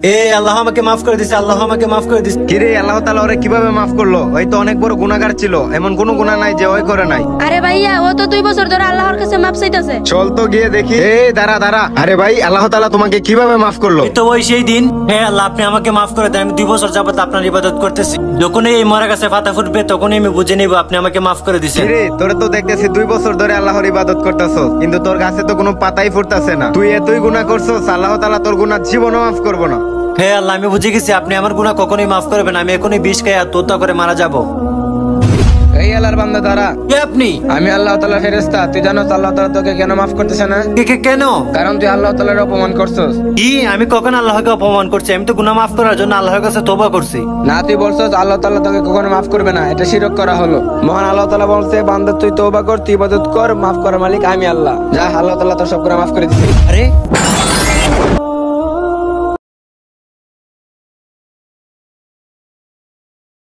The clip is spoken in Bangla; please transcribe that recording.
আল্লাহ আমাকে মাফ করে দিছে, আল্লাহ আমাকে মাফ করে দিছে। কিরে আল্লাহ তাআলা ওরে কিভাবে মাফ করলো? ওই তো অনেক বড় গুনাহগার ছিল, এমন কোনো গুনাহ নাই যে ওই করে নাই। আরে ভাইয়া ও তো 2 বছর ধরে আল্লাহর কাছে মাপ চাইতাছে। চল তো গিয়ে দেখি। দাঁড়া দাঁড়া, আরে ভাই আল্লাহ তাআলা তোমাকে কিভাবে মাফ করলো? এই তো ওই সেই দিন। আল্লাহ আপনি আমাকে মাফ করে দেন, আমি 2 বছর যাবত আপনার ইবাদত করতেছি। যখনই এই মরা গাছে পাতা ফুটবে তখনই আমি বুঝে নিব আপনি আমাকে মাফ করে দিছেন। কিরে তোরে তো দেখতেছি 2 বছর ধরে আল্লাহর ইবাদত করতেছস, কিন্তু তোর গাছে তো কোনো পাতাই ফুটতাছে না। তুই এতই গুনাহ করছস, আল্লাহ তাআলা তোর গুনাহ জীবনও মাফ করবো না। আল্লাহ আমি বুঝে গেছি আপনি আমার গুনাহ কখনোই মাফ করবেন। আমি এখনই বিষ খেয়ে আত্মহত্যা করে মারা যাবো। এই আল্লাহর বান্দা দাঁড়া। কে আপনি? আমি আল্লাহ তাআলার ফেরেশতা। তুই জানো আল্লাহ তাআলা তোকে কেন মাফ করতেছে না? কেন? কারণ তুই আল্লাহ তাআলার অপমান করছস। কি আমি কখন আল্লাহকে অপমান করছি? আমি তো গুনাহ মাফ করার জন্য আল্লাহর কাছে তওবা করছি। না তুই বলছস আল্লাহ তাআলা তোকে কখনো মাফ করবে না, এটা শিরক করা হলো। মহান আল্লাহ তাআলা বলছে বান্দা তুই তওবা কর, তুই ইবাদত কর, মাফ করার মালিক আমি আল্লাহ। যা আল্লাহ তাআলা তোর সব গুনাহ মাফ করে দিয়েছে। আরে